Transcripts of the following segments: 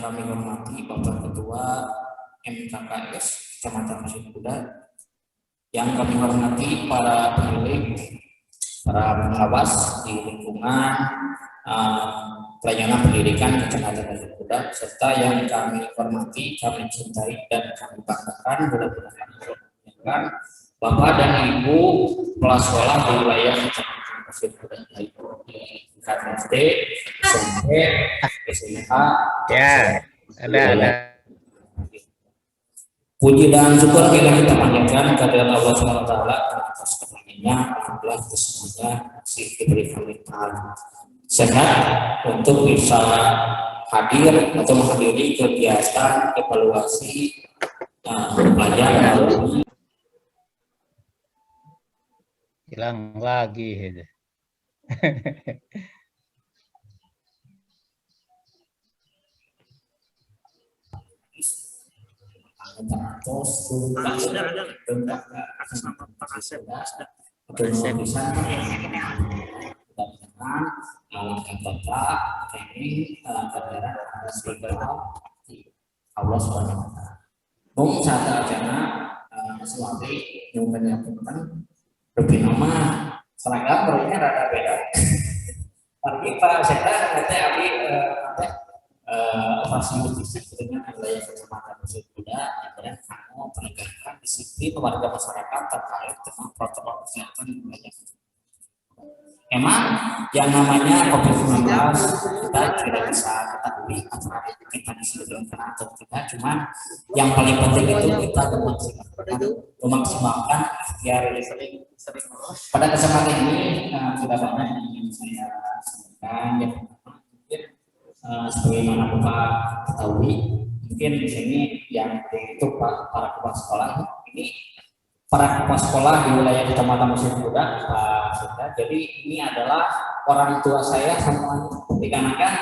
kami hormati Bapak Ketua MKKS Kecamatan Pasir Kuda, yang kami hormati para pemilik, para pengawas di lingkungan pelayanan pendidikan Kecamatan Pasir Kuda, serta yang kami hormati, kami cintai dan kami banggakan, mudah-mudahan Bapak dan Ibu kepala sekolah di wilayah Kecamatan Pasir Kuda, SD, SMP, SMA, ya, ada. Puji dan syukur kita panjatkan kehadirat Allah SWT atas karunia-Nya. Alhamdulillah semuanya masih diberi kelimpahan sehat untuk bisa hadir atau menghadiri kegiatan evaluasi pelajar. Hilang lagi. Allah SWT. Mungkin saat acara sesuatu yang menyebutkan lebih nama seragam mereka rada beda. Tapi Pak saya nanti abi fasilitasi dengan wilayah Kecamatan Pasir Kuda dan kamu penegakan disiplin warga masyarakat terkait dengan protokol kesehatan di wilayah. Emang yang namanya COVID-19 kita tidak bisa ketahui apakah kita disediakan atau tidak, cuman yang paling penting itu kita memaksimalkan ikhtiar. Pada kesempatan ini sudah banyak yang ingin saya sampaikan, yang mungkin sebagaimana Bapak ketahui, mungkin di sini yang itu para kepala sekolah ini para kepala sekolah di wilayah Kecamatan Pasir Kuda, Pak Sita. Jadi ini adalah orang tua saya semuanya. Dikarenakan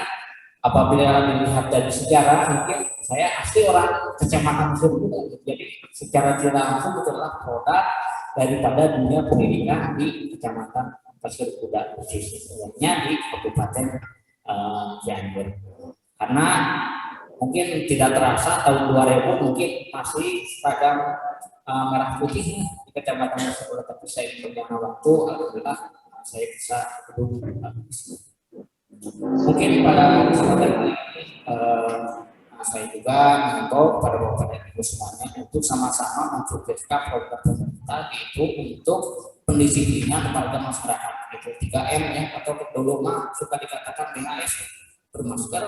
apabila dilihat dari sejarah, mungkin saya asli orang Kecamatan Pasir Kuda. Jadi secara tidak langsung itulah produk daripada dunia pendidikan di Kecamatan Pasir Kuda, khususnya di Kabupaten Cianjur. Karena mungkin tidak terasa tahun 2000 mungkin masih seragam merah putih di Kecamatan Pasir Kuda, tapi saya berjalan waktu, alhamdulillah saya bisa duduk. Mungkin pada kesempatan ini saya juga mengimbau pada Bapak dan Ibu semuanya untuk sama-sama memperhatikan program pemerintah, yaitu untuk pendisiplinan kepada masyarakat, itu 3M ya, atau dulu mah suka dikatakan BHS, bermasker,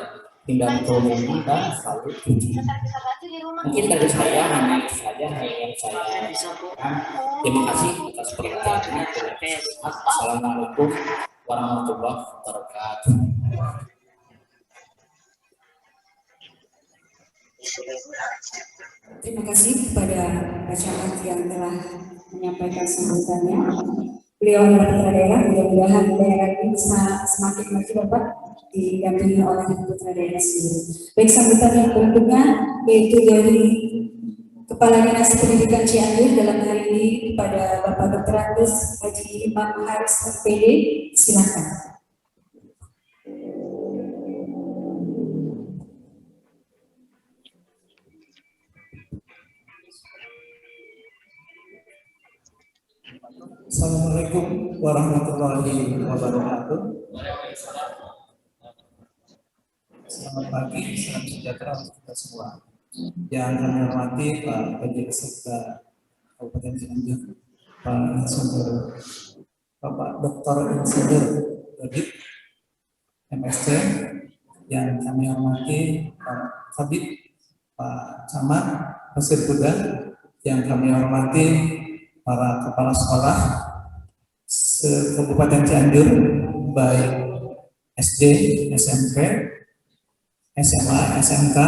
hindari kerumunan, dan selalu cuci. Mungkin dari saya hanya itu saja yang saya sampaikan. Terima kasih atas perhatiannya. Assalamualaikum warahmatullahi wabarakatuh. Terima kasih kepada Pak Camat yang telah menyampaikan sambutannya. Beliau adalah putra daerah, mudah-mudahan daerah ini bisa semakin maju Bapak didampingi oleh putra daerah sendiri. Baik, sambutan yang berikutnya yaitu dari Kepala Dinas Pendidikan Cianjur dalam hari ini kepada Bapak Dr. Agus Haji Imam Haris SPD, silakan. Assalamualaikum warahmatullahi wabarakatuh. Selamat pagi, salam sejahtera untuk kita semua. Yang kami hormati Pak Kepala Sekda Kabupaten Cianjur, Pak Insinyur Bapak Dr. Insinyur Dodit MSc, yang kami hormati Pak Kabid, Pak Camat Pasir Kuda, yang kami hormati para kepala sekolah se-Kabupaten Cianjur, baik SD, SMP, SMA, SMK,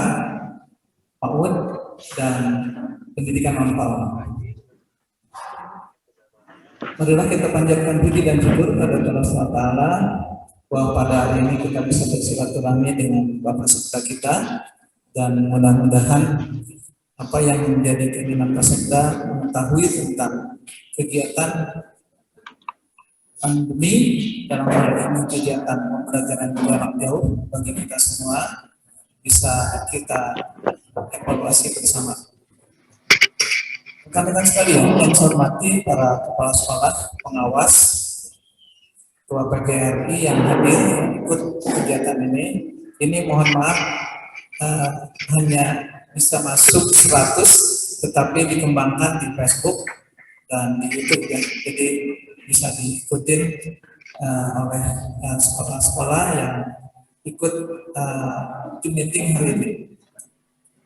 PAUD, dan pendidikan non-PAUD. Marilah kita panjatkan puji dan syukur kepada Allah SWT bahwa pada hari ini kita bisa bersilaturahmi dengan Bapak Sekda kita, dan mudah-mudahan apa yang menjadi keinginan Pak Sekda mengetahui tentang kegiatan pandemi dalam hal ini kegiatan pembelajaran jarak jauh bagi kita semua bisa kita evaluasi bersama. Rekan-rekan sekalian yang saya hormati para kepala sekolah, pengawas, ketua PGRI yang hadir ikut kegiatan ini mohon maaf hanya bisa masuk 100, tetapi dikembangkan di Facebook dan di YouTube ya, jadi bisa diikuti oleh sekolah-sekolah yang ikut meeting hari ini.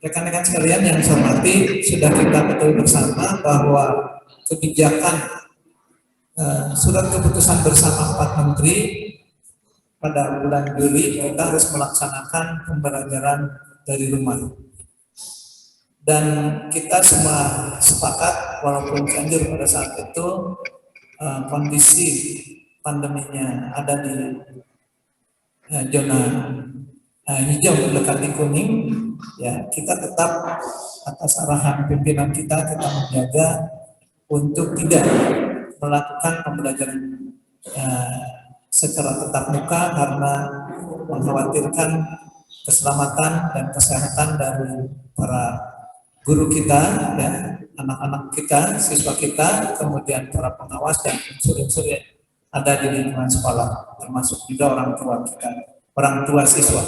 Rekan-rekan sekalian yang saya hormati, sudah kita ketahui bersama bahwa kebijakan surat keputusan bersama 4 menteri pada bulan Juli kita harus melaksanakan pembelajaran dari rumah. Dan kita semua sepakat walaupun Cianjur pada saat itu kondisi pandeminya ada di zona hijau mendekati kuning, ya kita tetap atas arahan pimpinan kita menjaga untuk tidak melakukan pembelajaran secara tatap muka karena mengkhawatirkan keselamatan dan kesehatan dari para guru kita, ya, anak-anak kita, siswa kita, kemudian para pengawas dan unsur-unsur yang ada di lingkungan sekolah, termasuk juga orang tua kita, orang tua siswa.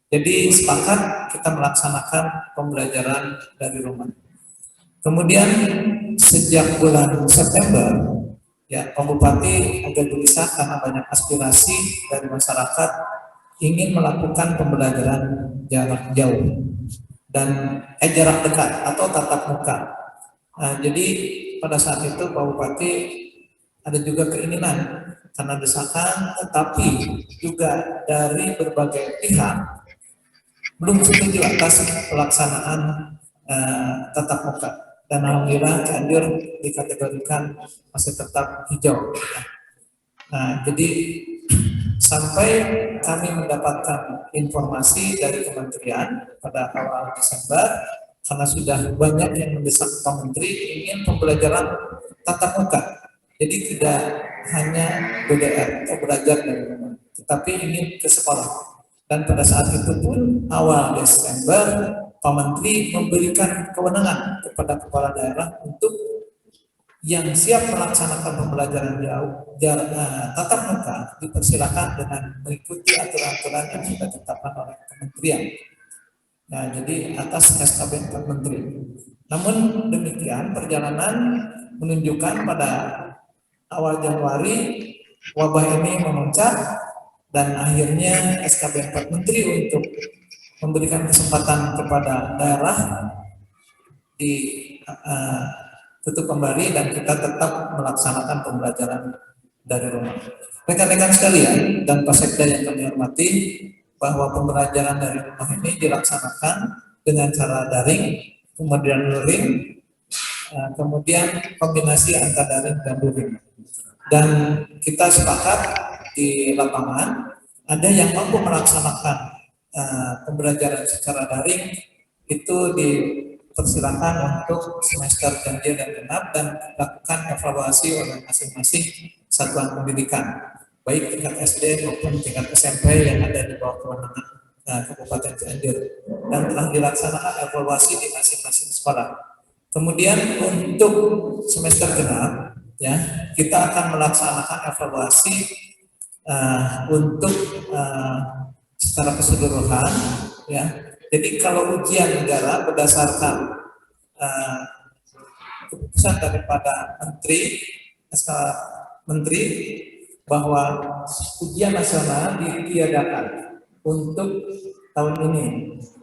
Jadi sepakat kita melaksanakan pembelajaran dari rumah. Kemudian sejak bulan September, ya Pak Bupati agak gelisah karena banyak aspirasi dari masyarakat ingin melakukan pembelajaran jarak jauh dan jarak dekat atau tatap muka. Jadi pada saat itu Pak Bupati ada juga keinginan karena desakan, tetapi juga dari berbagai pihak belum setuju atas pelaksanaan tatap muka. Dan alhamdulillah Cianjur dikategorikan masih tetap hijau. Nah, jadi sampai kami mendapatkan informasi dari kementerian pada awal Desember, karena sudah banyak yang mendesak Pak Menteri ingin pembelajaran tatap muka. Jadi tidak hanya BDR atau belajar dari rumah, tetapi ingin ke sekolah. Dan pada saat itu pun awal Desember Pak Menteri memberikan kewenangan kepada kepala daerah untuk yang siap melaksanakan pembelajaran tatap muka dipersilakan dengan mengikuti aturan-aturan yang sudah ditetapkan oleh kementerian. Nah, jadi atas SKB Pak Menteri. Namun demikian perjalanan menunjukkan pada awal Januari wabah ini memuncak dan akhirnya SKB 4 Menteri untuk memberikan kesempatan kepada daerah tutup kembali dan kita tetap melaksanakan pembelajaran dari rumah. Rekan-rekan sekalian dan Pak Sekda yang kami hormati, bahwa pembelajaran dari rumah ini dilaksanakan dengan cara daring, kemudian luring, kemudian kombinasi antara daring dan luring. Dan kita sepakat di lapangan ada yang mampu melaksanakan pembelajaran secara daring itu dipersilakan untuk semester ganjil dan genap dan dilakukan evaluasi oleh masing-masing satuan pendidikan baik tingkat SD maupun tingkat SMP yang ada di bawah kewenangan Kabupaten Cianjur dan telah dilaksanakan evaluasi di masing-masing sekolah. Kemudian untuk semester genap ya kita akan melaksanakan evaluasi untuk secara keseluruhan ya. Jadi kalau ujian negara berdasarkan keputusan daripada menteri bahwa ujian nasional ditiadakan untuk tahun ini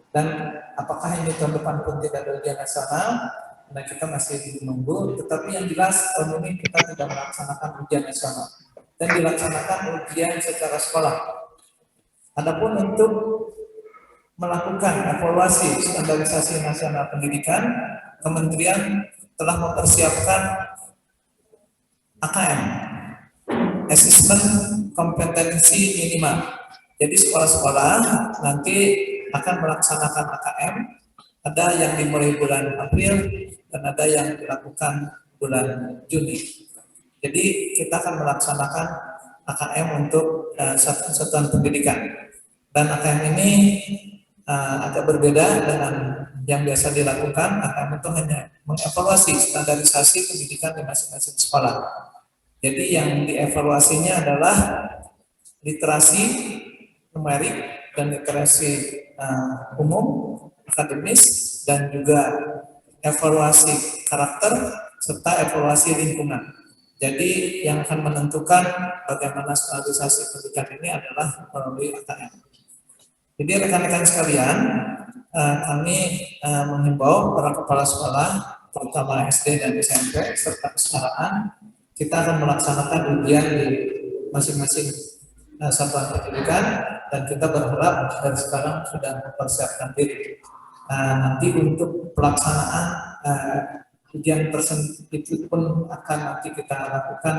dan apakah ini tahun depan pun tidak ada ujian nasional, nah kita masih menunggu. Tetapi yang jelas tahun ini kita tidak melaksanakan ujian nasional dan dilaksanakan ujian secara sekolah. Adapun untuk melakukan evaluasi standarisasi nasional pendidikan, kementerian telah mempersiapkan AKM, Assessment Kompetensi Minimal. Jadi sekolah-sekolah nanti akan melaksanakan AKM, ada yang dimulai bulan April dan ada yang dilakukan bulan Juni. Jadi kita akan melaksanakan AKM untuk satuan pendidikan. Dan AKM ini agak berbeda dengan yang biasa dilakukan. Kami itu hanya mengevaluasi standarisasi pendidikan di masing-masing sekolah. Jadi yang dievaluasinya adalah literasi numerik dan literasi umum, akademis, dan juga evaluasi karakter serta evaluasi lingkungan. Jadi yang akan menentukan bagaimana standarisasi pendidikan ini adalah melalui AKM. Jadi rekan-rekan sekalian, kami menghimbau para kepala sekolah, terutama SD dan SMP serta kesetaraan, kita akan melaksanakan ujian di masing-masing satuan pendidikan, dan kita berharap dari sekarang sudah mempersiapkan diri. Nanti untuk pelaksanaan ujian itu pun akan nanti kita lakukan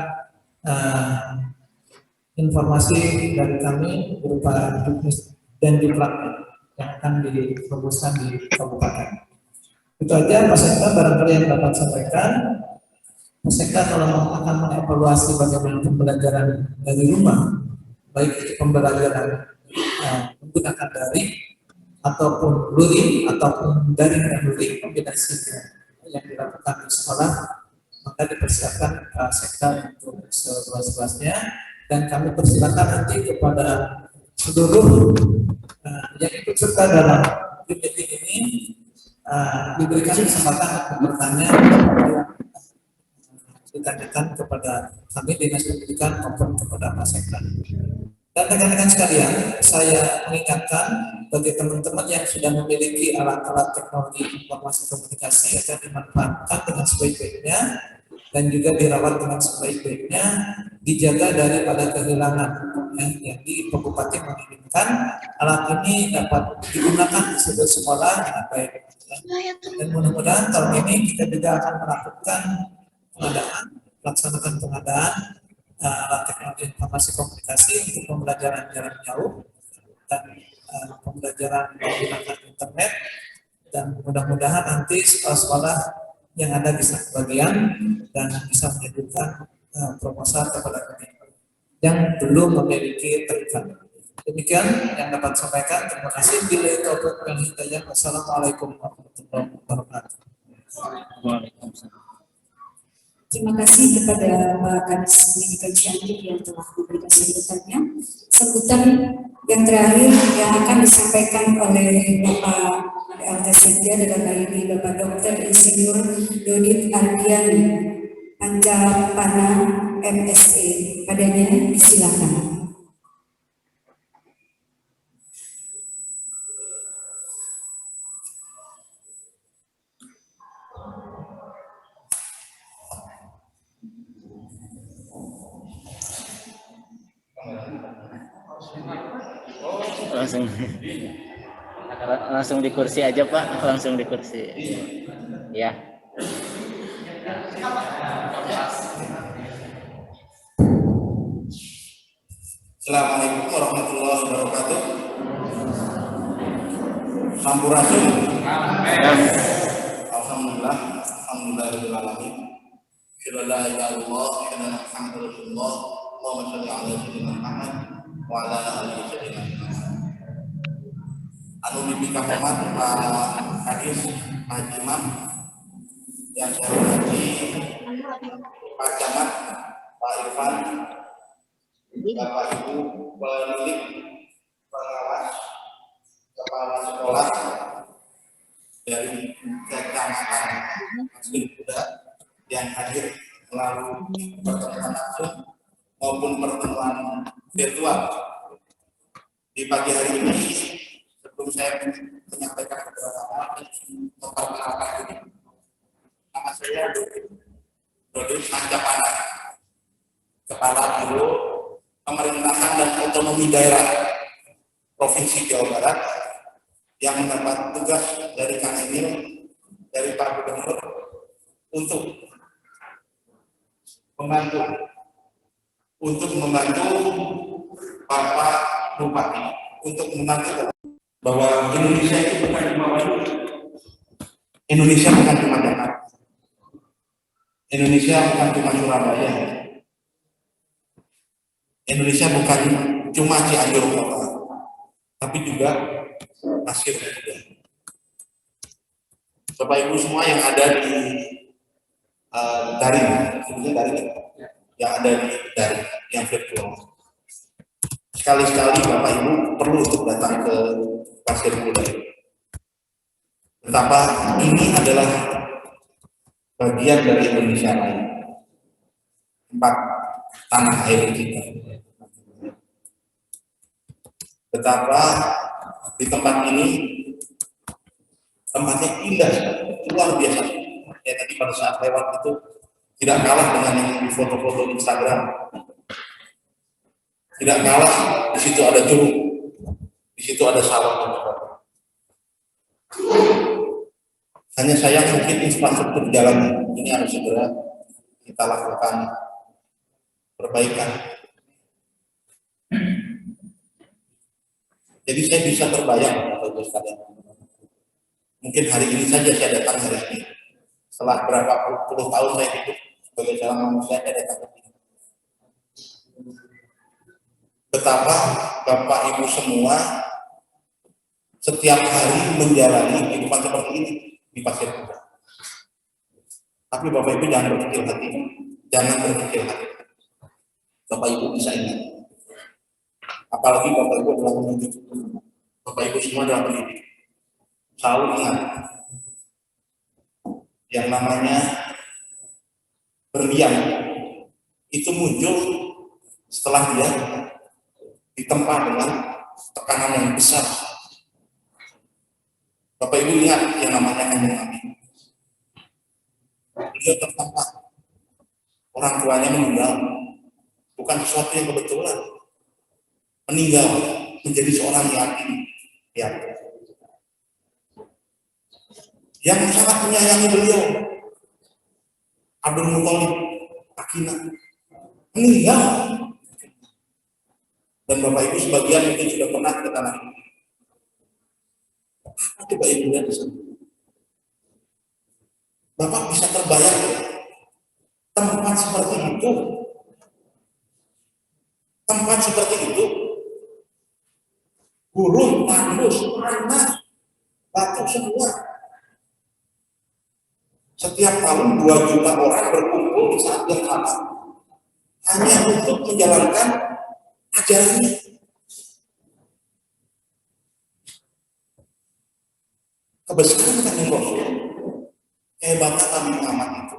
informasi dari kami berupa dan di praktik yang akan difokuskan di kabupaten. Itu aja Pak Sekda barangkali yang dapat sampaikan. Pak Sekda kalau akan mengevaluasi bagaimana pembelajaran dari rumah, baik itu pembelajaran menggunakan daring ataupun luring ataupun daring dan luring kombinasi yang dilakukan di sekolah, maka dipersiapkan Pak Sekda untuk seluas-luasnya, dan kami persilakan nanti kepada seluruh yang ikut serta dalam meeting ini diberikan kesempatan untuk bertanya ditanyakan kepada kami Dinas Pendidikan maupun kepada Pak Sekda. Dan rekan-rekan sekalian, saya mengingatkan bagi teman-teman yang sudah memiliki alat-alat teknologi informasi komunikasi akan dimanfaatkan dengan sebaik-baiknya dan juga dirawat dengan sebaik-baiknya, dijaga daripada kehilangan. Yang di Pak Bupati menginginkan alat ini dapat digunakan di seluruh sekolah dengan baik. Dan mudah-mudahan tahun ini kita juga akan melakukan melaksanakan pengadaan alat teknologi informasi komunikasi untuk pembelajaran jarak jauh dan pembelajaran menggunakan internet, dan mudah-mudahan nanti sekolah-sekolah yang ada bisa kebagian dan bisa mengajukan proposal kepada kami yang belum memiliki terikat. Demikian yang dapat sampaikan. Terima kasih. Bila taufiq wal hidayah. Wassalamualaikum warahmatullahi wabarakatuh. Terima kasih kepada Pak Kadis Pendidikan Cianjur yang telah memberikan sambutannya. Sambutan yang terakhir yang akan disampaikan oleh Bapak PLT Sekda adalah ini Bapak Dr. Insinyur Dodit Ardiani, Panjapana MSE. Padanya disilakan. langsung di kursi aja Pak, langsung di kursi ya. Assalamualaikum warahmatullahi wabarakatuh. Sampurasun. Alhamdulillah, alhamdulillahirobbilalamin. Syukur la ilaha illallah wa alhamdulillah. Allahumma shalli ala sayyidina Muhammad wa ala alihi sayyidina Muhammad. Anu bibika hormat Pak Kadis, Pak Imam, yang saya hormati Pak Camat, Pak Irfan, Bapak Ibu penilik, pengawas, kepala sekolah dari kecamatan Masjid Kuda yang hadir melalui pertemuan langsung maupun pertemuan virtual di pagi hari ini. Sebelum saya menyampaikan beberapa hal, memperkenalkan diri. Nama saya Dodit Panjapana, Kepala Biro Pemerintahan dan Otonomi Daerah Provinsi Jawa Barat, yang mendapat tugas dari Kang Emil, dari Pak Gubernur, untuk membantu Bapak Bupati untuk membantu bahwa Indonesia itu bukan cuma Bandung, Indonesia bukan cuma Jakarta, Indonesia bukan cuma Surabaya, Indonesia bukan cuma Cianjur kota, tapi juga pasir kuda. Bapak Ibu semua yang ada di daring, sebenarnya daring yang ada di daring, yang virtual. Sekali-sekali Bapak Ibu perlu untuk datang ke pasir kuda. Betapa ini adalah bagian dari Indonesia lain, tempat tanah air kita. Betapa di tempat ini tempatnya indah, luar biasa. Ya tadi pada saat lewat itu tidak kalah dengan yang di foto-foto Instagram. Tidak kalah, di situ ada curug, di situ ada sawah. Hanya sayang mungkin infrastruktur jalan ini harus segera kita lakukan perbaikan. Jadi saya bisa terbayang, Bapak Ibu sekalian. Mungkin hari ini saja saya datang hari ini. Setelah berapa puluh tahun saya hidup sebagai seorang manusia, saya datang ke sini. Betapa Bapak Ibu semua setiap hari menjalani kehidupan seperti ini di pasir kuda. Tapi Bapak Ibu jangan berkecil hati, jangan berkecil hati. Bapak Ibu bisa ingat, apalagi Bapak Ibu adalah pendidik, Bapak Ibu semua adalah pendidik. Selalu ingat, yang namanya berlian itu muncul setelah dia ditempa dengan tekanan yang besar. Bapak Ibu ingat yang namanya Kanjeng Nabi. Beliau tertempa, orang tuanya meninggal, bukan sesuatu yang kebetulan. Meninggal menjadi seorang yatim, yang sangat menyayangi beliau. Abdul Muthalib, Akina, meninggal. Dan Bapak Ibu sebagian mungkin sudah pernah ke tanah ini. Apa coba Ibu lihat di sana? Bapak bisa terbayang tempat seperti itu, gurun, tandus, panas, batu semua. Setiap tahun 2 juta orang berkumpul di saat yang sama hanya untuk menjalankan ajarannya. Kebesaran Kanjeng Rasul, hebatnya kami Muhammad itu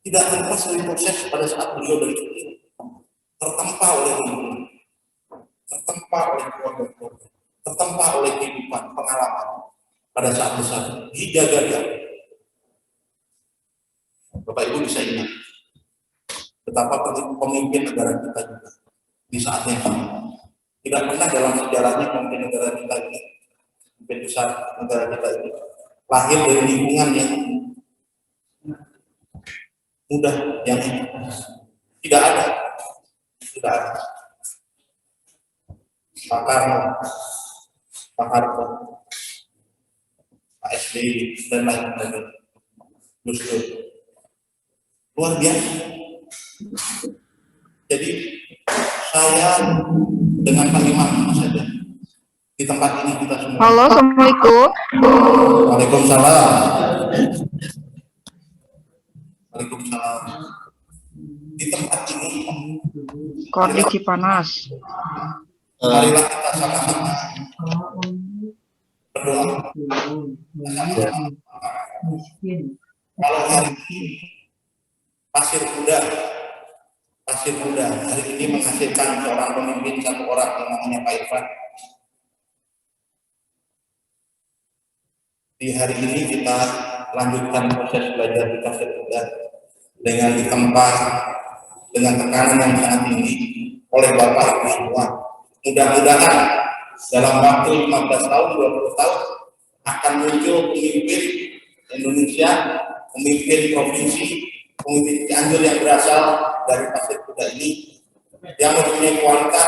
tidak terlepas dari proses pada saat beliau dari kecil tertempa oleh lingkungan, tertempa oleh keluarga, tertempa oleh kehidupan, pengalaman pada saat besar dijaga. Bapak Ibu bisa ingat betapa pemimpin negara kita juga di saat yang sama. Tidak pernah dalam sejarahnya pemimpin negara kita ini, pemimpin besar negara kita ini lahir dari lingkungan yang mudah, yang tidak ada. Pak Karno, Pak Harto, Pak SBY dan lain-lain, Gus Dur, luar biasa. Jadi saya dengan kalimat saja di tempat ini kita semua. Halo, Assalamualaikum. Waalaikumsalam. Waalaikumsalam. Di tempat ini Kondisi panas. marilah kita sama-sama berdoa. Kalau hari ini pasir kuda hari ini menghasilkan seorang pemimpin, satu orang yang namanya Pak Irfan. Di hari ini kita lanjutkan proses belajar di pasir kuda dengan ditempa dengan tekanan yang sangat tinggi oleh Bapak Ibu semua. Mudah-mudahan dalam waktu 15 tahun, 20 tahun akan muncul pemimpin Indonesia, pemimpin provinsi, pemimpin Cianjur yang berasal dari pasir kuda ini yang mempunyai kualitas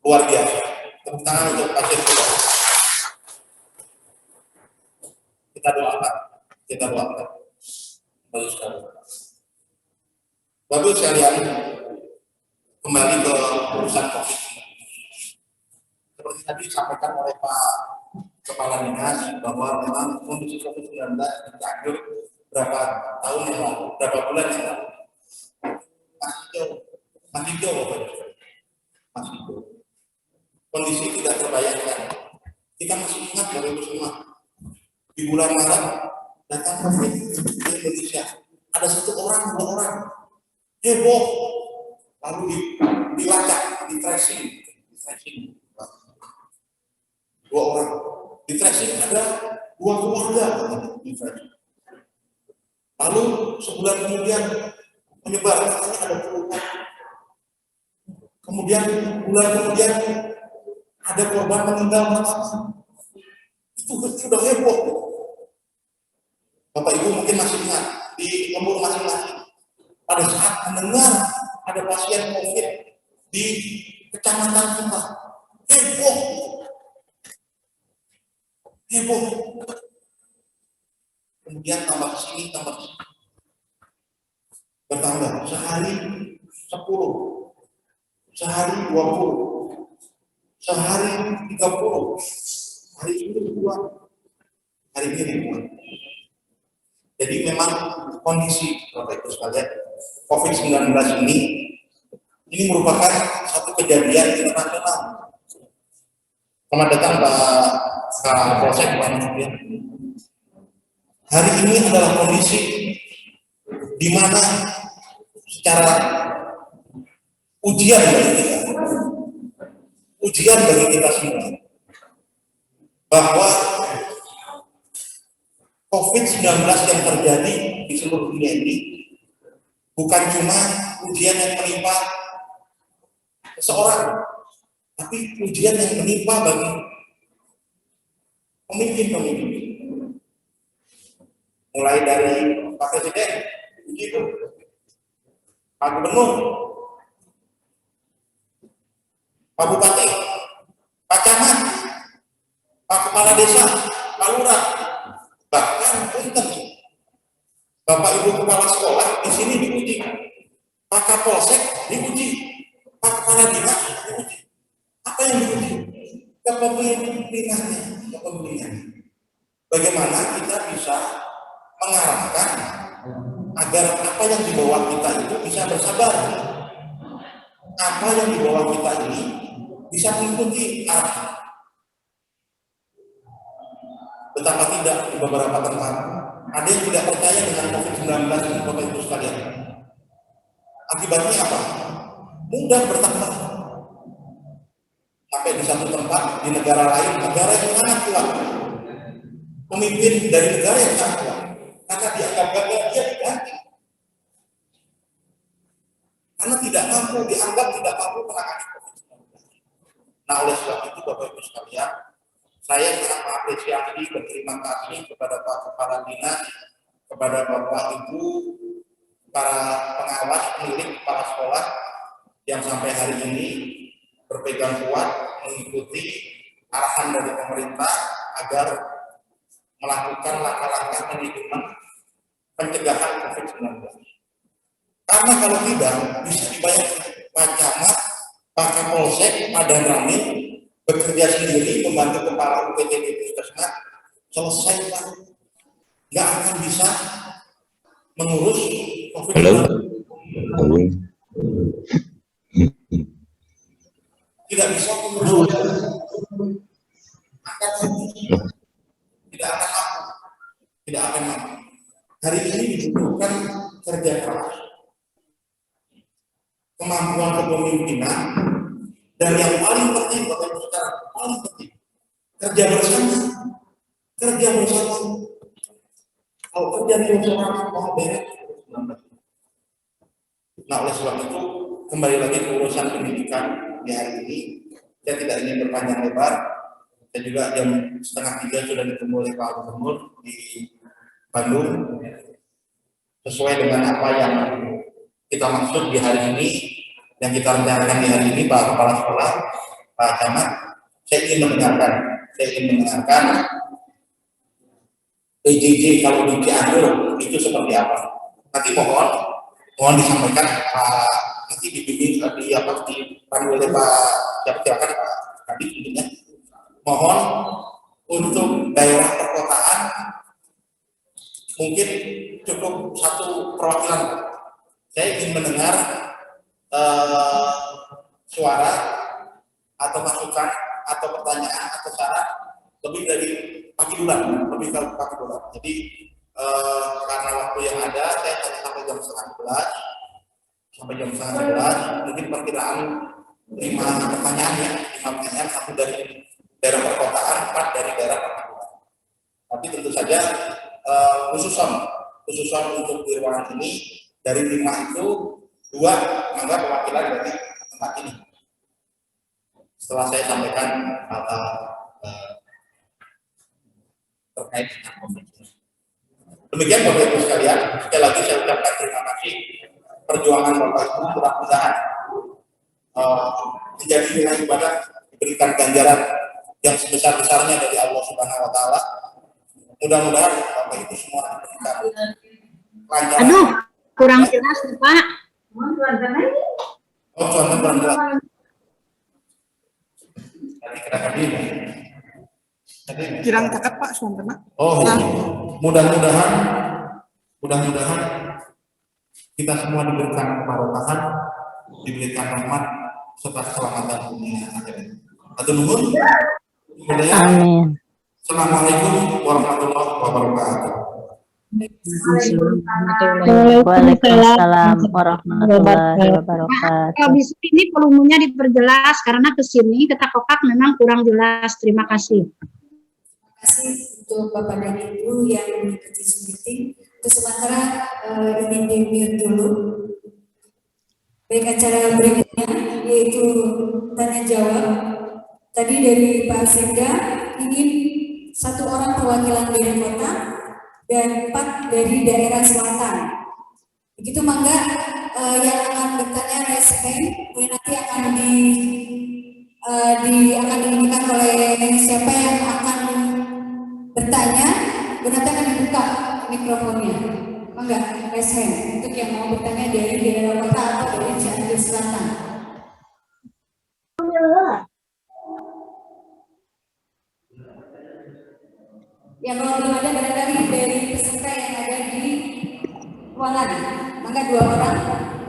luar biasa. Tepuk tangan untuk pasir kuda. Kita doakan. Bagus sekalian, kembali ke urusan COVID. Seperti tadi disampaikan oleh Pak Kepala Dinas bahwa memang kondisi COVID-19 di Cianjur berapa tahun yang lalu, berapa bulan yang lalu masih jauh, masih jauh. Kondisi tidak terbayangkan. Kita masih ingat dari itu semua. Di bulan Maret datang COVID di Indonesia. Ada 1 orang, 2 orang heboh, lalu dilacak, di tracing. 2 orang di tracing, ada 2 keluarga di tracing. Lalu sebulan kemudian menyebar, katanya ada keluhan. Kemudian bulan kemudian ada korban meninggal pertama. Itu sudah heboh. Bapak Ibu mungkin masih ingat di lembur masing-masing. Pada saat mendengar ada pasien COVID di kecamatan kita, heboh. Kemudian tambah sini, bertambah sehari 10, sehari 20, sehari 30, hari ini ribuan. Jadi memang kondisi Bapak Ibu sekalian COVID-19 ini merupakan satu kejadian internasional. Selamat datang Pak Kapolsek Pak Nusantara. Hari ini adalah kondisi di mana secara ujian bagi kita semua bahwa COVID-19 yang terjadi di seluruh dunia ini bukan cuma ujian yang menimpa seseorang, tapi ujian yang menimpa bagi pemimpin-pemimpin. Mulai dari Pak Presiden, begitu, Pak Gubernur, Pak Bupati, Pak Camat, Pak Kepala Desa, Pak Lurah, bahkan punten, Bapak Ibu Kepala Sekolah di sini diuji, Pak Kapolsek diuji, Pak Kepala Dinas diuji. Apa yang diuji? Kepemimpinannya. Bagaimana kita bisa mengarahkan agar apa yang di bawah kita itu bisa bersabar, apa yang di bawah kita ini bisa mengikuti arah. Betapa tidak di beberapa tempat ada yang tidak percaya dengan COVID-19 ini, Bapak Ibu sekalian. Akibatnya apa? Mudah bertambah. Sampai di satu tempat di negara lain, negara yang sangat kuat, pemimpin dari negara yang sangat kuat, karena dianggap gagal dia diganti. Karena dianggap tidak mampu menangani COVID-19. Nah, oleh sebab itu Bapak Ibu sekalian, saya sangat mengapresiasi dan berterima kasih kepada Pak Kepala Dinas, kepada Bapak Ibu, para pengawas, pemilik, kepala sekolah yang sampai hari ini berpegang kuat mengikuti arahan dari pemerintah agar melakukan langkah-langkah manajemen pencegahan COVID-19. Karena kalau tidak, bisa dibayangkan Pak Camat, Pak Kapolsek, Pak Danramil bekerja sendiri membantu kepala UPTD Puskesmas, selesai Pak, nggak akan bisa mengurus COVID-19. Tidak bisa mengurus, tidak akan mampu. Hari ini dibutuhkan kerja keras, kemampuan kepemimpinan, dan yang paling penting, Bapak Ibu sekarang paling penting, kerja bersama. Kalau kerja bersama mau beres. Nah, oleh sebab itu kembali lagi ke urusan pendidikan di hari ini. Saya tidak ingin berpanjang lebar. Saya juga jam 2:30 sudah ditemu oleh Pak Gubernur di Bandung. Sesuai dengan apa yang kita maksud di hari ini, yang kita rencanakan di hari ini, Pak Kepala Sekolah, Pak Camat, saya ingin mendengarkan PJJ kalau di Cianjur itu seperti apa. Nanti mohon disampaikan Pak, nanti dibimbing dipandu oleh Pak, silakan Pak Kadif, mohon untuk daerah perkotaan mungkin cukup satu perwakilan. Saya ingin mendengar suara atau masukan atau pertanyaan atau saran lebih dari pagi bulan, lebih dari pagi bulan. Jadi karena waktu yang ada, saya hanya sampai jam 11, mungkin perkiraan 5 pertanyaan ya, 5 pertanyaan, 1 dari daerah perkotaan, 4 dari daerah perkotaan. Tapi tentu saja khususan untuk di ruangan ini dari 5 itu 2 menganggap perwakilan dari tempat ini. Setelah saya sampaikan kata terkait dengan COVID. Demikian Bapak Ibu sekalian, sekali lagi saya ucapkan terima kasih perjuangan Bapak Ibu, mudah-mudahan menjadi nilai ibadah, diberikan ganjaran yang sebesar-besarnya dari Allah Subhanahu wa taala. Mudah-mudahan Bapak Ibu semua diberikan lancar. Aduh, kurang jelas nih, Pak. Oh, contoh pelan-pelan. Tadi kenapa dia? Kirang cakap Pak Suantana. Oh, mudah-mudahan kita semua diberikan kebarokahan, diberikan rahmat serta keselamatan dunia akhirat. Atur nuhun. Amin. Assalamualaikum warahmatullahi wabarakatuh. Waalaikumsalam warahmatullahi wabarakatuh. Habis ini volumenya diperjelas karena kesini ketakokak memang kurang jelas. Terima kasih. Terima kasih untuk Bapak dan Ibu yang mengikuti Zoom meeting. Untuk sementara ini di-mute dulu. Baik, acara berikutnya yaitu tanya jawab. Tadi dari Pak Sekda ingin 1 orang perwakilan dari kota dan 4 dari daerah selatan. Begitu mangga yang akan bertanya raise hand, kemudian nanti akan akan diinginkan oleh siapa yang akan bertanya, nanti akan dibuka mikrofonnya. Mangga raise hand untuk yang mau bertanya dari daerah kota atau dari Cianjur Selatan. Ya, kalau belum ada barangkali dari peserta yang ada di ruangan, maka 2 orang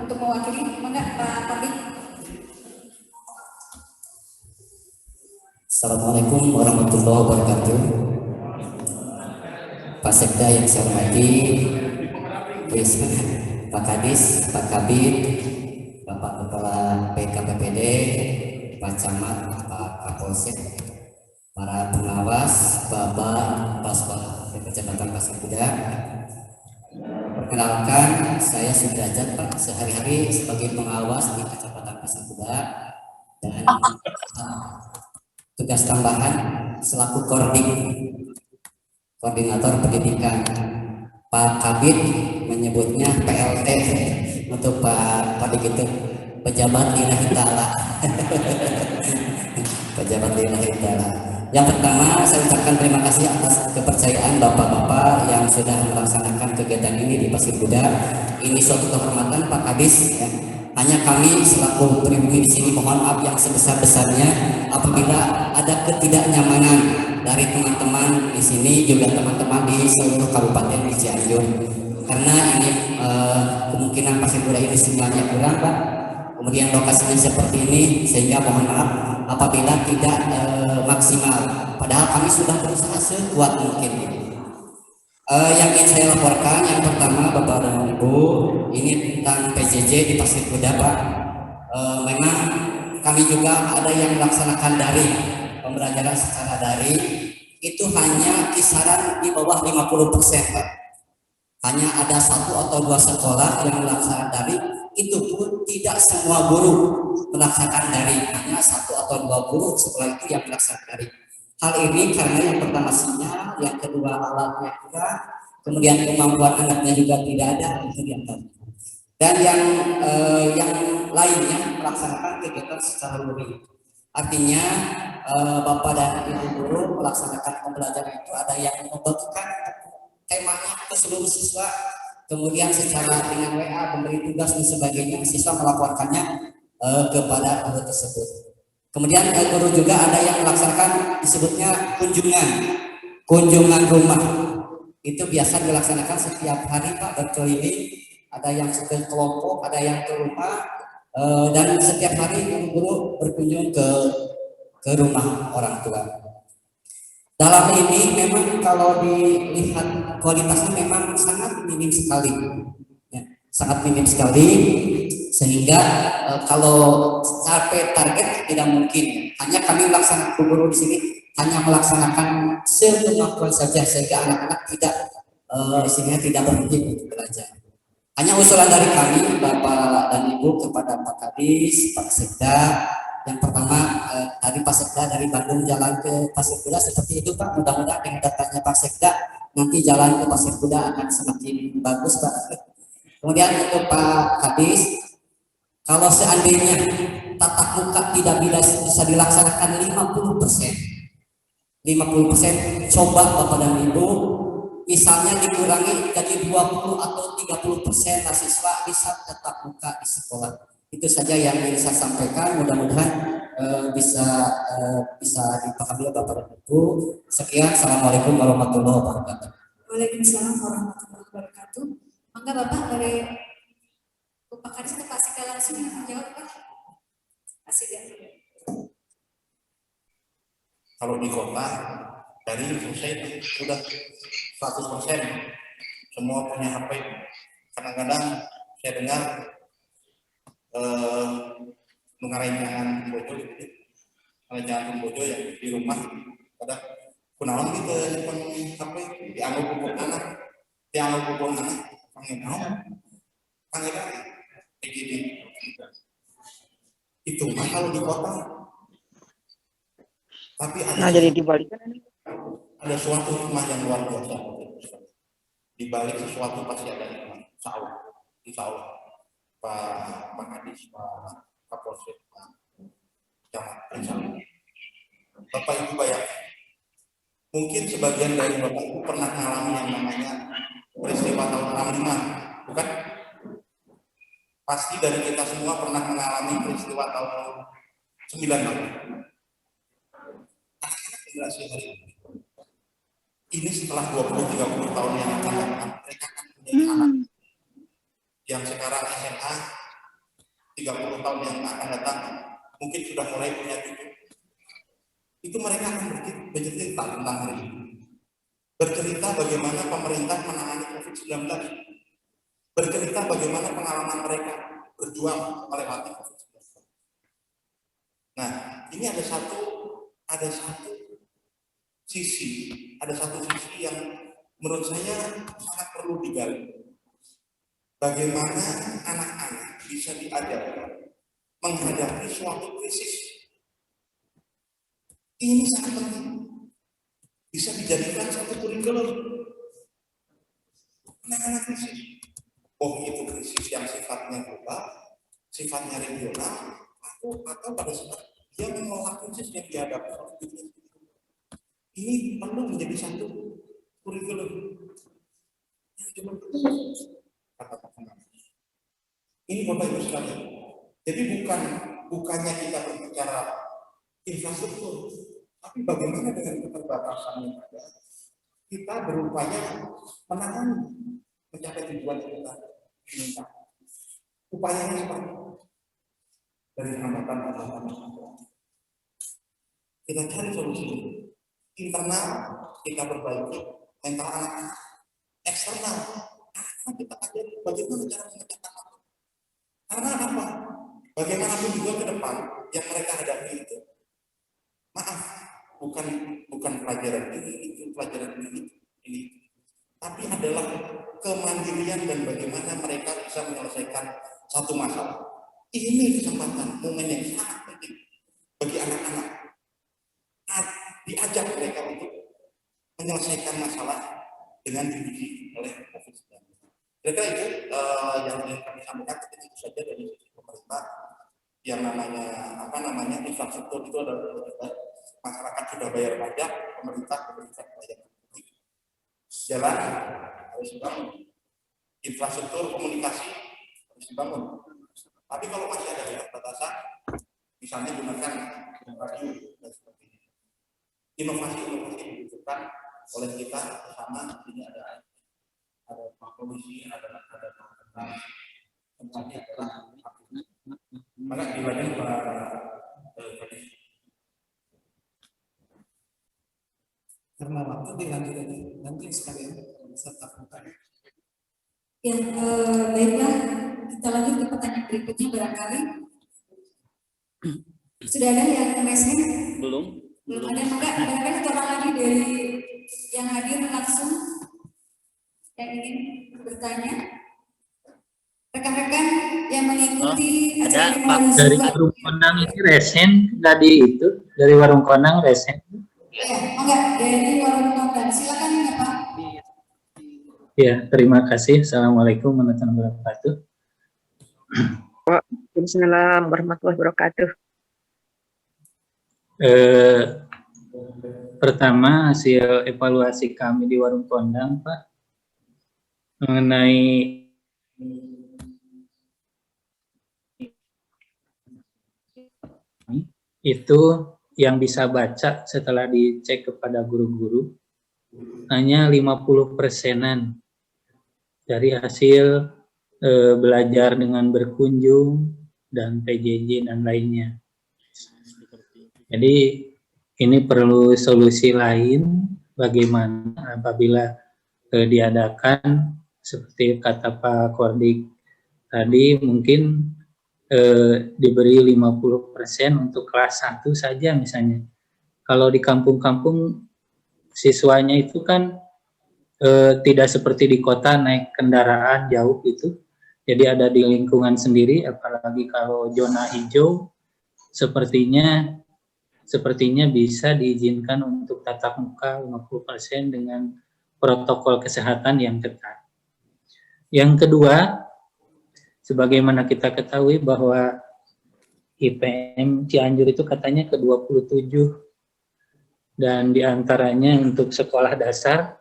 untuk mewakili, maka Pak Pabrik. Assalamualaikum warahmatullahi wabarakatuh. Pak Sekda yang saya hormati, Pak Kadis, Pak Kabid, Bapak Kepala PKPPD, Pak Camat, Pak Kapolsek, para pengawas, Bapak Paspa Kecamatan Pasir Kuda. Perkenalkan, saya Sudrajat Pak, sehari-hari sebagai pengawas di Kecamatan Pasir Kuda dan tugas tambahan selaku koordinator pendidikan. Pak Kabid menyebutnya PLT untuk Pak begitu pejabat lillahi ta'ala. Pejabat lillahi ta'ala. Yang pertama, saya ucapkan terima kasih atas kepercayaan Bapak-bapak yang sudah melaksanakan kegiatan ini di Pasir Kuda. Ini suatu kehormatan Pak Kadis. Ya. Hanya kami selaku pribumi di sini mohon maaf yang sebesar-besarnya apabila ada ketidaknyamanan dari teman-teman di sini juga teman-teman di seluruh kabupaten di Cianjur. Karena ini kemungkinan Pasir Kuda ini semuanya kurang Pak. Kemudian lokasinya seperti ini sehingga mohon maaf apabila tidak maksimal. Padahal kami sudah berusaha sekuat mungkin. Yang ingin saya laporkan yang pertama Bapak dan Ibu ini tentang PJJ di Pasir Kuda Pak. Memang kami juga ada yang melaksanakan daring, pembelajaran secara daring itu hanya kisaran di bawah 50% Pak. Hanya ada 1 atau 2 sekolah yang melaksanakan daring, itu pun tidak semua guru melaksanakan daring, hanya 1 atau 2 guru sekolah itu yang melaksanakan daring. Hal ini karena yang pertama sinyal, yang kedua alatnya kurang, kemudian kemampuan anaknya juga tidak ada, dan yang lainnya melaksanakan kegiatan secara luring. Artinya Bapak dan Ibu guru melaksanakan pembelajaran itu ada yang membagikan temanya ke seluruh siswa, kemudian secara dengan WA memberi tugas dan sebagainya, siswa melaporkannya kepada guru tersebut. Kemudian guru juga ada yang melaksanakan disebutnya kunjungan rumah. Itu biasa dilaksanakan setiap hari Pak, berkeliling. Ada yang ke kelompok, ada yang ke rumah, dan setiap hari guru-guru berkunjung ke rumah orang tua. Dalam ini memang kalau dilihat kualitasnya memang sangat minim sekali, ya, sangat minim sekali, sehingga kalau sampai target tidak mungkin. Hanya kami melaksanakan guru di sini hanya melaksanakan sekemampuan saja sehingga anak-anak istilahnya tidak berhenti untuk belajar. Hanya usulan dari kami Bapak dan Ibu kepada Pak Kadis, Pak Sekda. Yang pertama tadi Pak Sekda dari Bandung jalan ke Pasir Kuda seperti itu Pak. Mudah-mudahan dengan datanya Pak Sekda nanti jalan ke Pasir Kuda akan semakin bagus Pak. Kemudian untuk Pak Kadis, kalau seandainya tatap muka tidak bisa dilaksanakan 50%, coba Bapak dan Ibu misalnya dikurangi jadi 20 atau 30% mahasiswa bisa tatap muka di sekolah. Itu saja yang ingin saya sampaikan. Mudah-mudahan bisa dipahami Bapak dan Ibu. Sekian, assalamualaikum warahmatullahi wabarakatuh. Waalaikumsalam warahmatullahi wabarakatuh. Maka Bapak dari Pak Kadis ke Pak Sekda langsung menjawab Pak. Pak Sekda. Kalau di kota dari selesai sudah 100% semua punya HP. Kadang-kadang saya dengar mengenai jangan bojo gitu, jangan bojo yang di rumah kadang kunaon gitu HP dianggap pupuk anak, panggil begini. Itu mah kalau di kota. Tapi jadi dibalik ada suatu hikmah yang luar biasa. Di balik sesuatu pasti ada hikmah. Insya Allah. Pak Kadis, Pak Kapolsek, Pak Camat, insya Allah. Bapak Ibu bayangkan. Mungkin sebagian dari Bapak Ibu pernah mengalami yang namanya peristiwa tahun 65, bukan? Pasti dari kita semua pernah mengalami peristiwa tahun 96. Generasi hari ini setelah 20-30 tahun yang akan datang, mereka akan punya anak yang sekarang SMA, 30 tahun yang akan datang mungkin sudah mulai punya cucu. Itu mereka akan bercerita tentang hari ini, bercerita bagaimana pemerintah menangani COVID-19, bercerita bagaimana pengalaman mereka berjuang melewati COVID-19. Nah, ini ada satu sisi yang menurut saya sangat perlu digali. Bagaimana anak-anak bisa diajarkan menghadapi suatu krisis. Ini sangat penting. Bisa dijadikan satu kurikulum. Anak-anak krisis. Oh, itu krisis yang sifatnya global, sifatnya regional, atau pada saat dia menolak krisis yang dihadapi oleh dunia. Ini perlu menjadi satu kurikulum. Ini Bapak Ibu sekalian. Jadi bukannya kita berbicara infrastruktur, tapi bagaimana dengan keterbatasan yang ada, kita berupaya menangani mencapai tujuan yang kita inginkan. Upayanya seperti dari hambatan-hambatan kita cari solusi. Internal kita perbaiki, mental anak-anak. Eksternal anak-anak kita ajari bagaimana cara mengerjakan apa. Karena apa? Bagaimanapun juga ke depan yang mereka hadapi itu, maaf, bukan pelajaran ini, pelajaran ini, tapi adalah kemandirian dan bagaimana mereka bisa menyelesaikan satu masalah. Ini kesempatan, momen yang sangat penting bagi anak-anak. Diajak mereka untuk menyelesaikan masalah dengan dididik oleh COVID-19. Kira-kira itu yang ingin kami sampaikan. Itu saja dari sisi pemerintah. Yang namanya infrastruktur itu adalah masyarakat sudah bayar pajak, pemerintah memberikan pelayanan publik. Jalan harus dibangun, infrastruktur komunikasi harus dibangun. Tapi kalau masih ada batasan, misalnya gunakan radio dan sebagainya. Inovasi-inovasi yang dibutuhkan oleh kita bersama, nantinya ada Pak Polisi, ada tentang tempatnya adalah maka dibanding karena waktu dilanjut nanti sekalian serta pertanyaan. Ya, baiklah, kita lanjut ke pertanyaan berikutnya barangkali. Sudah ada yang raise hand? Belum. Belum ada, maka barangkali ada orang lagi dari yang hadir langsung yang ingin bertanya. Rekan-rekan yang mengikuti acara ada, ini Pak. melalui Dari Zoom, Pak. warung konang ini resen tadi itu dari warung konang resen. Ya, enggak, dari warung konang. Silakan ya Pak. Ya, terima kasih. Assalamualaikum warahmatullahi wabarakatuh. Waalaikumsalam warahmatullahi wabarakatuh. Pertama hasil evaluasi kami di warung kondang, Pak, mengenai itu yang bisa baca setelah dicek kepada guru-guru hanya 50%-an dari hasil belajar dengan berkunjung dan PJJ dan lainnya. Jadi ini perlu solusi lain bagaimana apabila diadakan seperti kata Pak Kordik tadi mungkin diberi 50% untuk kelas 1 saja misalnya. Kalau di kampung-kampung siswanya itu kan tidak seperti di kota naik kendaraan jauh gitu. Jadi ada di lingkungan sendiri, apalagi kalau zona hijau sepertinya bisa diizinkan untuk tatap muka 50% dengan protokol kesehatan yang ketat. Yang kedua, sebagaimana kita ketahui bahwa IPM Cianjur itu katanya ke-27 dan diantaranya untuk sekolah dasar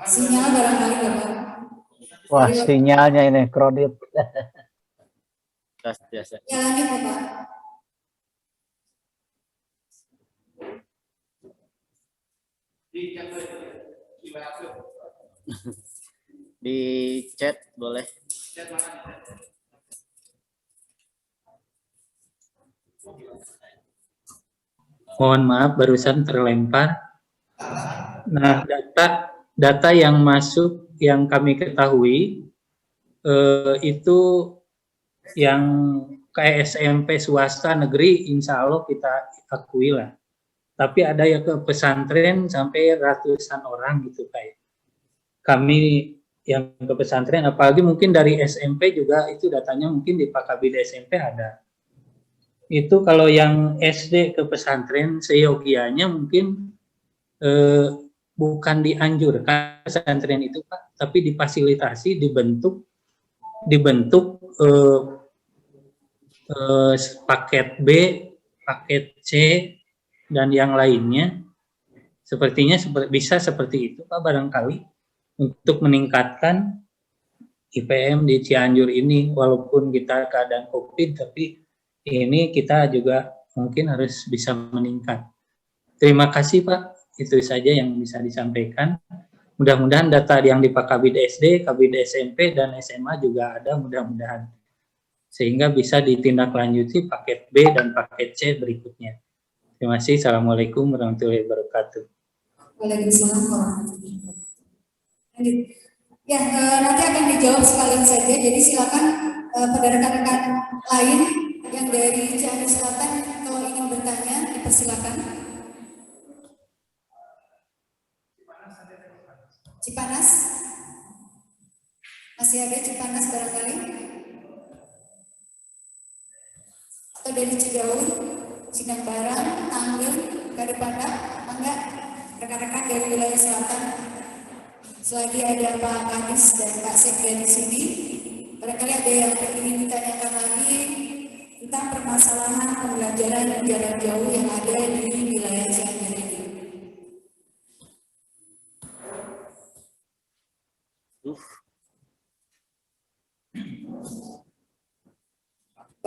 Sinyal barangkali Bapak. Wah, sinyalnya ini kredit. Biasa. Ya lanjut Bapak. Di chat boleh. Mohon maaf barusan terlempar. Nah, data yang masuk yang kami ketahui itu yang kayak SMP swasta negeri insya Allah kita akui lah. Tapi ada yang ke pesantren sampai ratusan orang gitu kayak. Kami yang ke pesantren apalagi mungkin dari SMP juga itu datanya mungkin di Pakabid SMP ada. Itu kalau yang SD ke pesantren seyogianya mungkin bukan dianjurkan pesantren itu Pak, tapi difasilitasi dibentuk paket B, paket C dan yang lainnya. Sepertinya bisa seperti itu Pak barangkali untuk meningkatkan IPM di Cianjur ini walaupun kita keadaan COVID tapi ini kita juga mungkin harus bisa meningkat. Terima kasih Pak, itu saja yang bisa disampaikan. Mudah-mudahan data yang di Pakabid SD, Kabid SMP, dan SMA juga ada mudah-mudahan. Sehingga bisa ditindaklanjuti paket B dan paket C berikutnya. Terima kasih. Assalamualaikum warahmatullahi wabarakatuh. Waalaikumsalam warahmatullahi wabarakatuh. Ya, nanti akan dijawab sekalian saja. Jadi silakan pada rekan-rekan lain yang dari Cianjur Selatan kalau ingin bertanya dipersilakan. Cipanas, masih ada Cipanas barangkali? Atau dari Cidaun, Sindang Barang, Tanggil, Kadepandak, enggak? Rekan-rekan dari wilayah selatan. Selagi ada Pak Kadis dan Pak Sekda di sini, barangkali ada yang ingin ditanyakan lagi tentang permasalahan pembelajaran jarak jauh yang ada di wilayah Cianjur ini.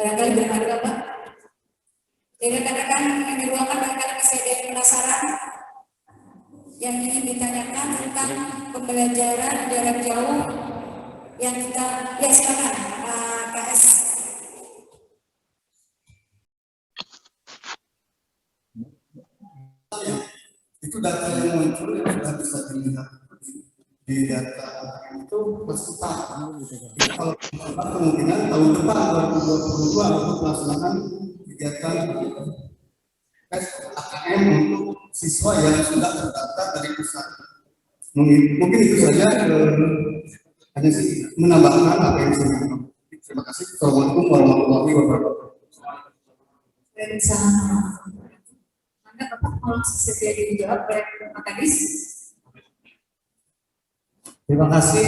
Barangkali belum ada Bapak. Dari rekan-rekan yang di ruangan barangkali masih ada yang penasaran yang ingin ditanyakan tentang pembelajaran jarak jauh yang kita ya silakan KS. Itu data yang muncul yang sudah bisa dilihat di data itu masih utama. Jadi kalau kemungkinan tahun depan 2022 untuk melaksanakan kegiatan tes AKM untuk siswa yang sudah terdaftar dari pusat. Mungkin itu saja, hanya sih menambahkan apa yang saya sampaikan. Terima kasih. Assalamualaikum warahmatullahi wabarakatuh. Anda Bapak mau sedia dijawab oleh Pak Kadis? Terima kasih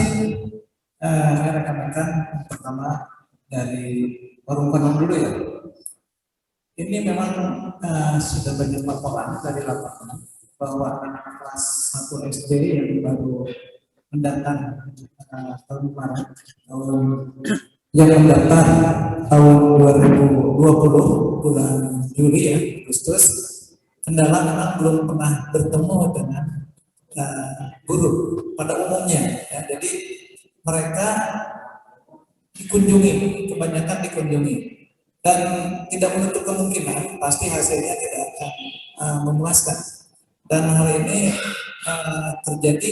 rekan-rekan. Pertama dari Warung Padang dulu ya. Ini memang sudah banyak laporan dari lapangan bahwa anak kelas 1 SD yang baru mendatang tahun kemarin, yang mendaftar tahun 2020 bulan Juli ya, Agustus, kendala memang belum pernah bertemu dengan guru pada umumnya ya. Jadi mereka dikunjungi, kebanyakan dikunjungi, dan tidak menutup kemungkinan pasti hasilnya tidak akan memuaskan. Dan hal ini terjadi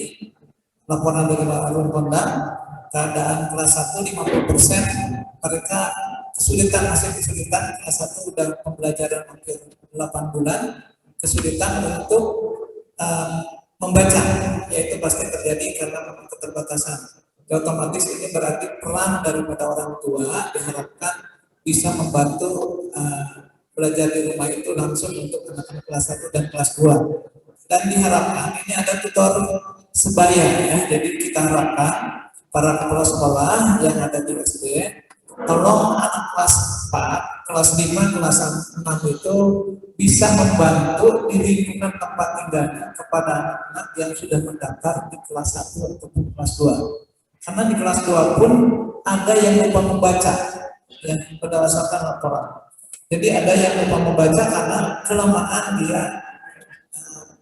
laporan dari Warung Kondang, keadaan kelas 1 50% mereka kesulitan, masih kesulitan. Kelas 1 udah pembelajaran hampir 8 bulan, kesulitan untuk membaca, yaitu pasti terjadi karena keterbatasan. Otomatis ini berarti peran daripada orang tua diharapkan bisa membantu belajar di rumah itu langsung untuk anak-anak kelas 1 dan kelas 2. Dan diharapkan ini ada tutor sebaya ya. Jadi kita harapkan para kepala sekolah yang ada di SD, tolong anak kelas 4, kelas 5, kelas 6 itu bisa membantu di lingkungan tempat tinggalnya kepada anak-anak yang sudah mendaftar di kelas 1 ataupun kelas 2. Karena di kelas 2 pun ada yang lupa membaca ya, berdasarkan laporan. Jadi ada yang lupa membaca karena kelemahan dia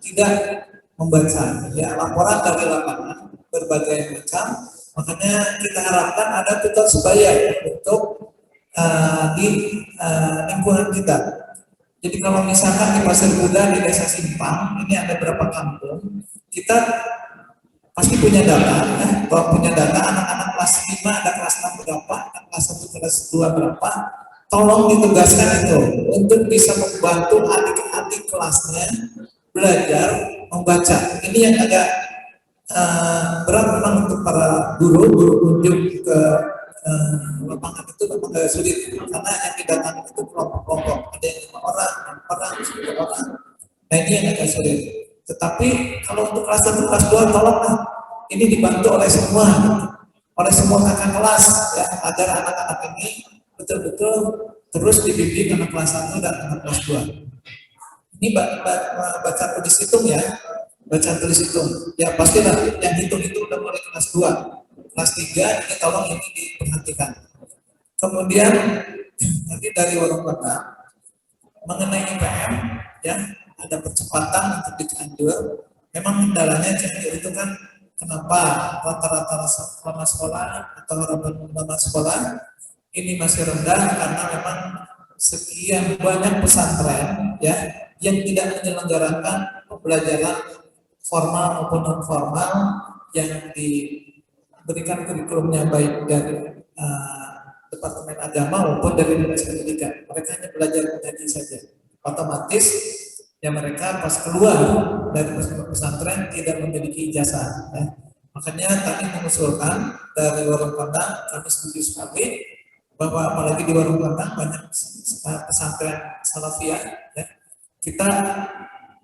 tidak membaca. Ya, laporan dari lapangan berbagai macam. Makanya kita harapkan ada tutor sebaya untuk di lingkungan kita. Jadi kalau misalkan di Pasir Kuda, di Desa Simpang, ini ada berapa kampung, kita pasti punya data, ya. Kalau punya data anak-anak kelas 5, ada kelas 6 berapa, anak kelas 1, kelas 2 berapa, tolong ditugaskan itu untuk bisa membantu adik-adik kelasnya belajar membaca. Ini yang agak berat memang untuk para guru kunjung ke lapangan itu memang agak sulit karena yang didatangi itu kelompok-kelompok, ada yang 5 orang, 6 orang, 10 orang. Nah ini yang agak sulit. Tetapi kalau untuk kelas 1, kelas 2 tolonglah ini dibantu oleh semua kakak kelas ya, agar anak-anak ini betul-betul terus dibimbing anak kelas 1 dan anak kelas 2. Ini baca tulis hitung ya, baca tulis hitung. Ya pastilah yang hitung itu udah mulai kelas 2, kelas 3 ini tolong ini diperhatikan. Kemudian nanti dari Warung Kota mengenai IPM ya, ada percepatan untuk di Cianjur. Memang kendalanya Cianjur itu kan kenapa rata-rata lama sekolah atau harapan lama sekolah ini masih rendah karena memang sekian banyak pesantren ya yang tidak menyelenggarakan pembelajaran formal maupun non formal yang diberikan kurikulumnya baik dari Departemen Agama maupun dari Dinas Pendidikan. Mereka hanya belajar mengaji saja. Otomatis ya mereka pas keluar dari pesantren tidak memiliki ijazah. Ya. Makanya tadi mengusulkan dari Warung Padang, kami setuju sekali bahwa apalagi di Warung Padang banyak pesantren salafiyah. Ya. Kita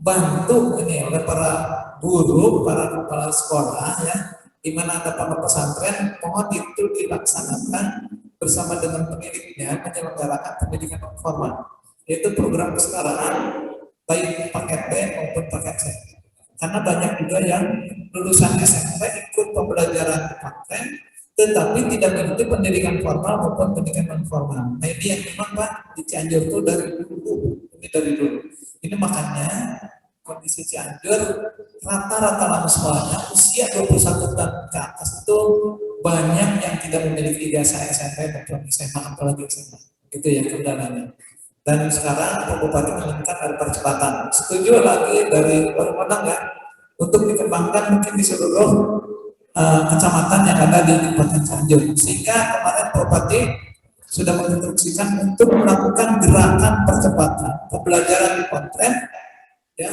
bantu ini oleh para guru, para kepala sekolah ya, di mana ada para pesantren, mohon itu dilaksanakan bersama dengan pendidiknya menyelenggarakan pendidikan non formal, yaitu program kesetaraan baik paket B maupun paket C. Karena banyak juga yang lulusan SMP ikut pembelajaran pesantren, tetapi tidak mengikuti pendidikan formal maupun pendidikan non formal. Nah ini yang memang Pak di Cianjur itu dari dulu, ini makanya kondisi Cianjur rata-rata lama sekolahnya usia 21 tahun ke atas itu banyak yang tidak memiliki ijazah SMP maupun SMA, apalagi SMA. Itu ya kendalanya. Dan sekarang Pak Bupati menginginkan ada percepatan. Setuju lagi dari Warumanang ya, untuk dikembangkan mungkin di seluruh kecamatan yang ada di Kabupaten Cianjur. Sehingga kemarin Pak Bupati sudah menginstruksikan untuk melakukan gerakan percepatan pembelajaran di Pontren, ya,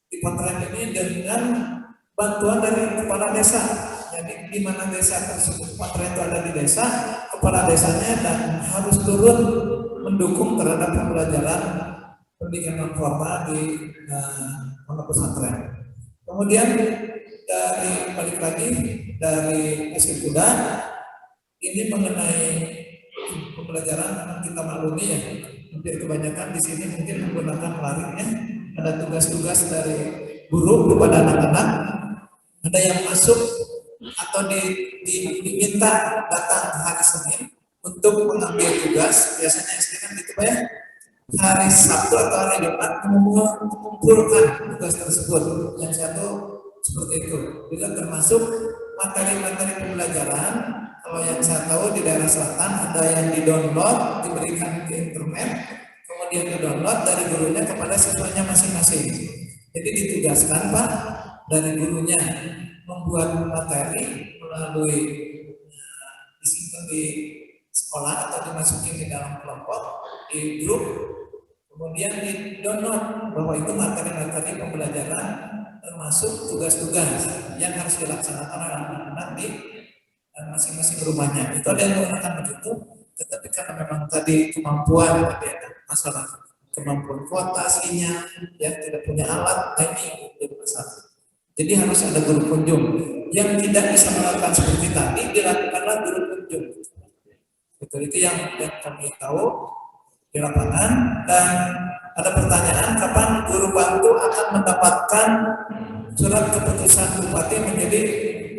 di Pontren ini dengan bantuan dari kepala desa. Jadi di mana desa tersebut Pontren itu ada di desa, kepala desanya dan harus turun mendukung terhadap pembelajaran pendidikan non formal di pondok pesantren. Kemudian dari balik lagi dari Esir Kuda ini mengenai pembelajaran kita maklumi ya, hampir kebanyakan di sini mungkin menggunakan larinya. Ada tugas-tugas dari guru kepada anak-anak, ada yang masuk atau diminta datang hari Senin untuk mengambil tugas. Biasanya SD kan gitu Pak ya, hari Sabtu atau hari Jumat mengumpulkan tugas tersebut. Yang satu seperti itu. Juga termasuk materi-materi pembelajaran. Kalau yang saya tahu di daerah selatan ada yang di-download, diberikan ke internet, kemudian di-download dari gurunya kepada siswanya masing-masing. Jadi ditugaskan Pak dari gurunya membuat materi melalui disimpan di sekolah atau dimasukin di dalam kelompok, di grup, kemudian di-download bahwa itu materi-materi pembelajaran termasuk tugas-tugas yang harus dilaksanakan oleh anak-anak di masing-masing rumahnya. Itu ada yang menggunakan begitu, tetapi karena memang tadi kemampuan, tadi ada masalah kemampuan kuota, sinyal, ya tidak punya alat, ini jadi masalah. Jadi harus ada guru kunjung. Yang tidak bisa melakukan seperti tadi, dilakukanlah guru kunjung. Itu yang kami tahu di lapangan. Dan ada pertanyaan, kapan guru bantu akan mendapatkan surat keputusan Bupati menjadi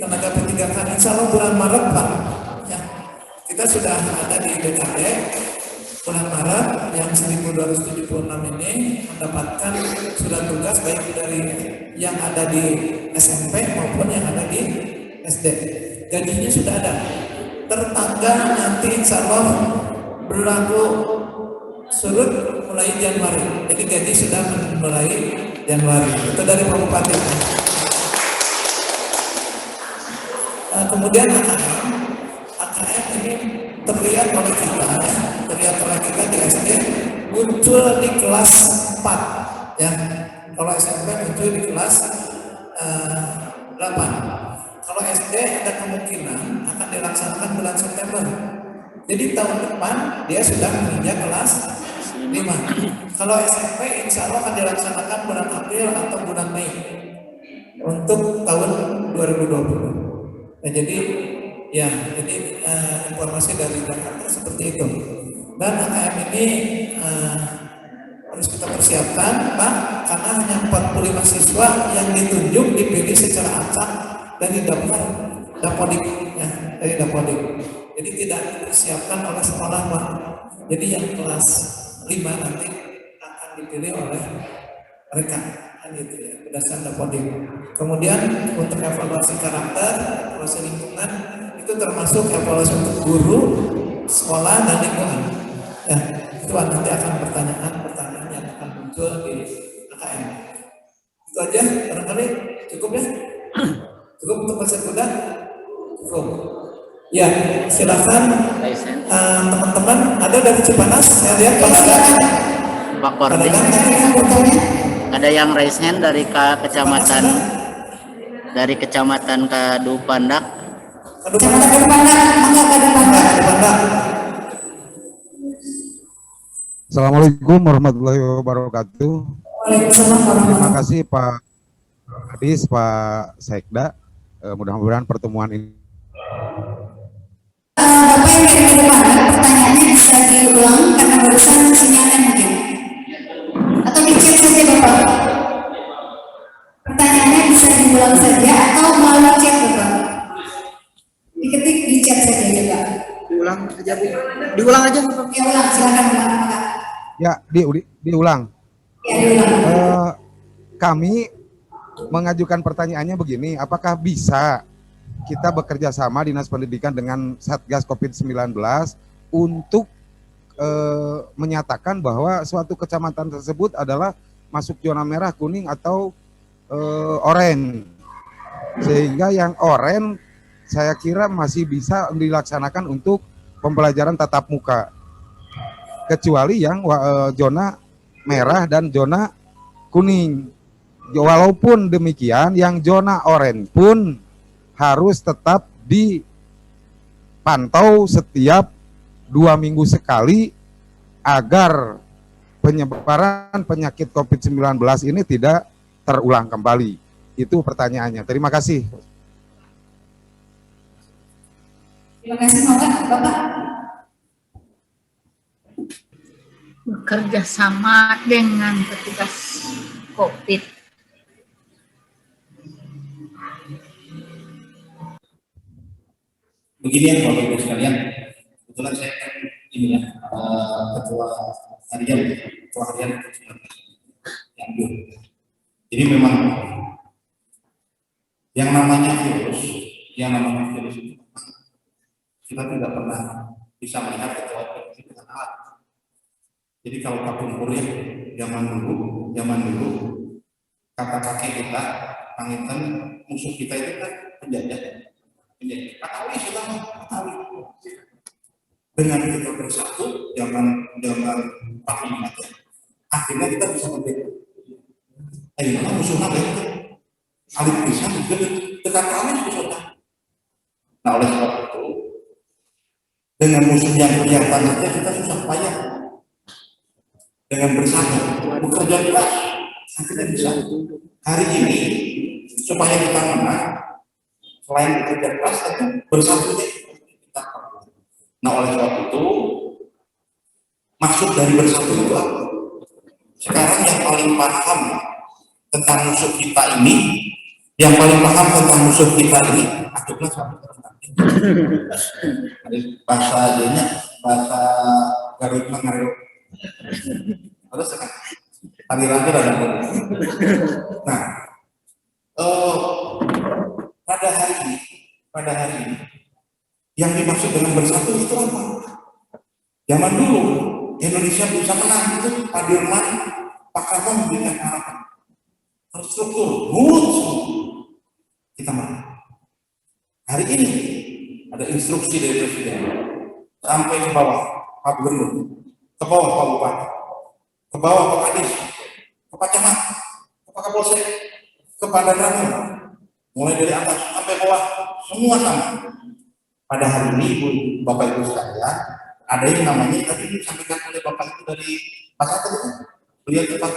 tenaga pendidikan? Insya Allah bulan Maret Pak. Ya, kita sudah ada di BKD bulan Maret yang 1276 ini mendapatkan surat tugas baik dari yang ada di SMP maupun yang ada di SD. Gajinya sudah ada. Tertanggal nanti insya Allah berlaku surut mulai Januari. Jadi gaji sudah mulai Januari. Itu dari Pak Bupati. Kemudian AKM ini terlihat oleh kita di SD muncul di kelas 4 ya. Kalau SMP muncul di kelas 8. Kalau SD ada kemungkinan akan dilaksanakan bulan September. Jadi tahun depan dia sudah menginjak kelas 5. Kalau SMP insya Allah akan dilaksanakan bulan April atau bulan Mei untuk tahun 2020. Nah, jadi informasi dari Jakarta seperti itu. Dan AKM ini harus kita persiapkan Pak, karena hanya 45 siswa yang ditunjuk dipilih secara acak dari Dapodik ya, dari Dapodik. Jadi tidak dipersiapkan oleh sekolah Pak. Jadi yang kelas 5 nanti akan dipilih oleh mereka. Gitu ya, berdasarkan Dapodik. Kemudian untuk evaluasi karakter, evaluasi lingkungan itu termasuk evaluasi untuk guru, sekolah dan lingkungan. Ya, itu nanti akan pertanyaan yang akan muncul di AKM. Itu aja, barangkali cukup ya? Cukup untuk Pasir Kuda? Cukup. Ya, silakan teman-teman. Ada dari Cipanas, saya lihat Pak Kordi. Ada yang raise hand dari kecamatan Kadu Pandak. Assalamualaikum warahmatullahi wabarakatuh. Terima kasih Pak Hadis, Pak Sekda. Mudah-mudahan pertemuan ini. Bapak yang dari depan, pertanyaannya bisa diulang karena barusan sinyalnya mungkin. Atau dicek saja Bapak. Pertanyaannya bisa diulang saja atau melalui chat Bapak. Diketik di Diulang aja. Diulang, silakan Pak. Ya, diulang. Ya, diulang. Kami mengajukan pertanyaannya begini, apakah bisa kita bekerja sama Dinas Pendidikan dengan Satgas COVID-19 untuk menyatakan bahwa suatu kecamatan tersebut adalah masuk zona merah, kuning, atau oranye. Sehingga yang oranye saya kira masih bisa dilaksanakan untuk pembelajaran tatap muka. Kecuali yang zona merah dan zona kuning. Walaupun demikian, yang zona oranye pun harus tetap dipantau setiap 2 minggu sekali agar penyebaran penyakit COVID-19 ini tidak terulang kembali. Itu pertanyaannya. Terima kasih. Terima kasih Bapak. Bekerja sama dengan petugas COVID. Begini ya Bapak Ibu sekalian, kebetulan saya kan ini ya ketua harian yang dulu. Jadi memang yang namanya virus itu kita tidak pernah bisa melihat ketua infeksi dengan alat. Jadi kalau kapung kurir zaman dulu kata kakek kita, pangitan musuh kita itu kan penjajah. Katawi sudah katawi. Dengan kita bersatu, jangan pakai aja. Akhirnya kita bisa berbeda. Akhirnya musuhnya itu saling bisa dekat kami musuhnya. Nah oleh sebab itu, dengan musuh yang kelihatan saja kita susah payah. Dengan bersatu, bekerja keras, akhirnya bisa. Hari ini supaya kita menang. Selain bekerja keras, itu bersatunya kita. Nah oleh sebab itu, maksud dari bersatu itu apa? Sekarang yang paling paham tentang musuh kita ini, akhirnya bahasa adanya, bahasa Garut Mangarut. Terus kan, hari rancur ada. Nah, pada hari ini yang dimaksud dengan bersatu itu apa? Zaman dulu Indonesia bisa menang itu Pak Dirman, Pak Karno memberikan harapan terstruktur, kita menang. Hari ini ada instruksi dari Presiden sampai ke bawah Pak Gubernur, ke bawah Pak Bupati, ke bawah Pak Kadis, ke Pak Camat, ke Pak Kapolsek, ke Pak Danramil. Mulai dari atas sampai bawah, semua sama. Pada hari ini, Bapak Ibu sekalian, ada yang namanya tadi disampaikan oleh Bapak itu dari Pak Satu, beliau itu Pak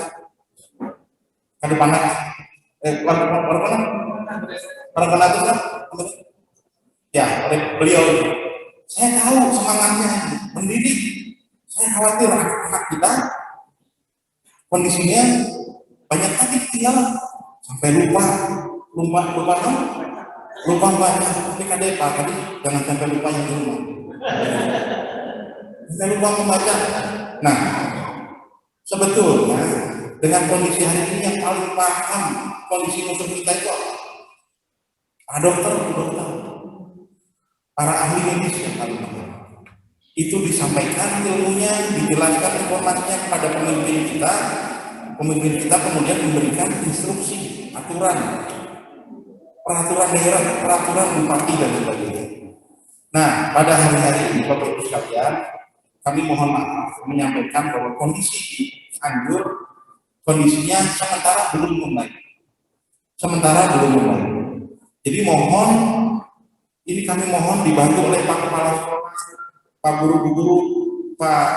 Kade Panak, Orang itu kan? Ya, oleh beliau. Saya tahu semangatnya mendidik. Saya khawatir anak kita kondisinya banyak lagi ketinggalan sampai lupa baca, tapi kadang Pak tadi jangan sampai lupa yang di rumah. Jangan lupa membaca. Nah, sebetulnya dengan kondisi hari ini yang paling paham kondisi musuh kita itu apa? Dokter, para ahli medis yang paling paham. Itu disampaikan ilmunya, dijelaskan informasinya kepada pemimpin kita kemudian memberikan instruksi, peraturan daerah, peraturan bupati dan sebagainya. Nah, pada hari-hari ini Bapak Ibu sekalian, kami mohon maaf menyampaikan bahwa kondisi Cianjur kondisinya sementara belum membaik. Jadi kami mohon dibantu oleh Pak Kepala Sekolah, Pak Guru-guru, Pak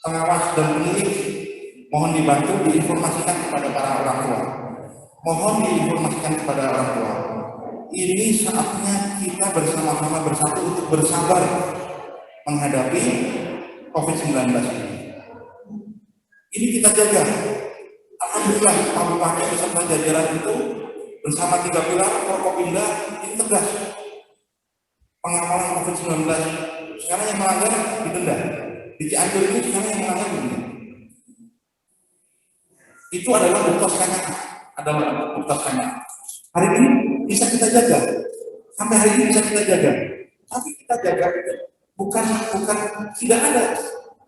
Pengawas dan Pendidik. Mohon dibantu diinformasikan kepada para orang tua. Ini saatnya kita bersama-sama bersatu untuk bersabar menghadapi COVID-19 ini. Ini kita jaga. Alhamdulillah Pak Bupati beserta jajaran itu bersama 3 pilar Forkopimda ini tegas. Pengawalan COVID-19 sekarang yang melanggar didenda. Di Cianjur itu sekarang yang melanggar didenda. Itu adalah bukti kanya. Hari ini bisa kita jaga. Sampai hari ini bisa kita jaga. Tapi kita jaga bukan tidak ada.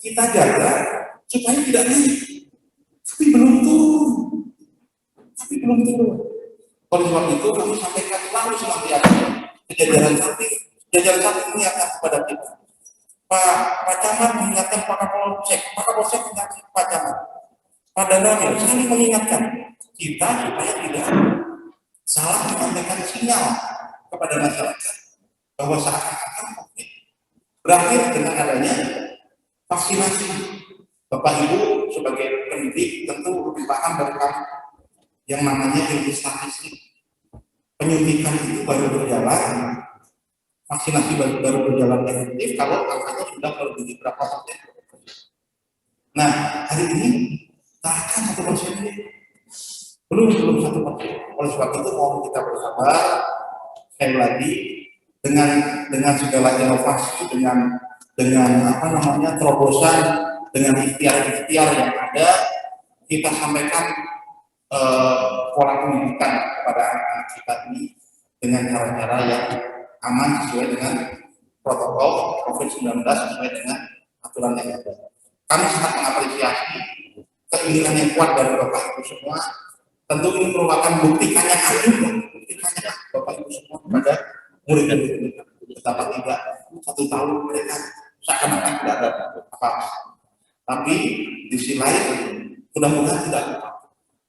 Kita jaga supaya tidak naik. Tapi belum turun. Oleh sebab itu kami sampaikan selalu senantiasa jajaran Sati mengingatkan kepada kita. Pak Camat mengingatkan Pak Kapolsek mengingatkan Pak Camat. Pak Danramil saling mengingatkan kita supaya tidak salah menyampaikan sinyal kepada masyarakat bahwa seakan-akan COVID berakhir dengan adanya vaksinasi. Bapak Ibu sebagai pendidik tentu lebih paham dari kami yang namanya ilmu statistik. Penyuntikan itu baru berjalan, vaksinasi baru berjalan efektif kalau angkanya sudah melebihi berapa persen. Nah, hari ini bahkan 1%, belum 1%. Oleh sebab itu mohon kita bersabar. Sekali lagi dengan segala inovasi, dengan terobosan, dengan ikhtiar yang ada, kita sampaikan pola pendidikan kepada anak-anak kita ini dengan cara-cara yang aman sesuai dengan protokol COVID-19, sesuai dengan aturan yang ada. Kami sangat mengapresiasi keinginan yang kuat dari Bapak Ibu semua. Tentu ini merupakan bukti kanya Bapak Ibu semua kepada murid-murid. Betapa tidak 1 tahun mereka seakan-akan tidak ada apa-apa. Tapi di sisi lain mudah-mudahan tidak lupa.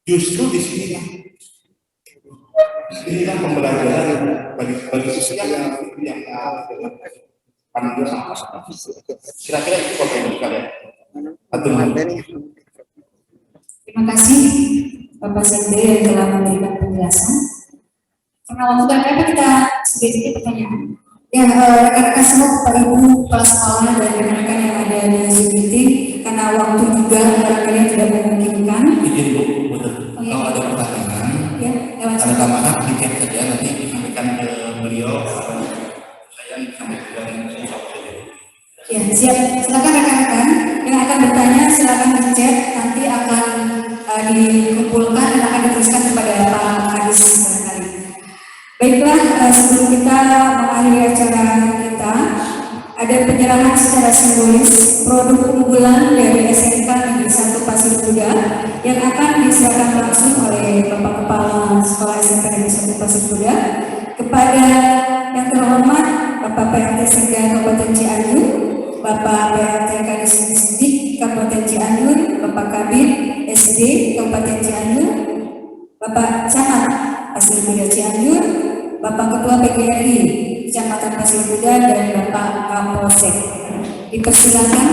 Justru di sini inilah pembelajaran bagi siswa yang pandang sama. Kira-kira itu Bapak Ibu sekalian. Terima kasih Bapak Sekda yang telah memberikan penjelasan. Karena waktu dan kita sedikit pertanyaan. Ya, rekan-rekan semua, Bapak Ibu, kepala sekolah dan rekan-rekan yang ada di Zoom meeting, karena waktu juga barangkali tidak memungkinkan. Izin Bu, kalau ada pertanyaan, ada tambahan sedikit saja nanti disampaikan ke beliau. Saya sampaikan Ya, siap. Silakan rekan-rekan yang akan bertanya, silakan di-chat, nanti akan dikumpulkan dan akan diteruskan kepada Pak Kadis barangkali. Baiklah, sebelum kita mengakhiri acara kita, ada penyerahan secara simbolis produk unggulan dari SMK Negeri 1 Pasir Kuda yang akan diserahkan langsung oleh Bapak Kepala Sekolah SMK Negeri 1 Pasir Kuda kepada yang terhormat Bapak PRT Sekda Kabupaten Cianjur, Bapak PRT Kadis Dikdik Kabupaten Cianjur, Bapak Kabid SD Kabupaten Cianjur, Bapak Camat Pasir Kuda Cianjur, Bapak Ketua PGRI Kecamatan Pasir Kuda, dan Bapak Kapolsek. Dipersilakan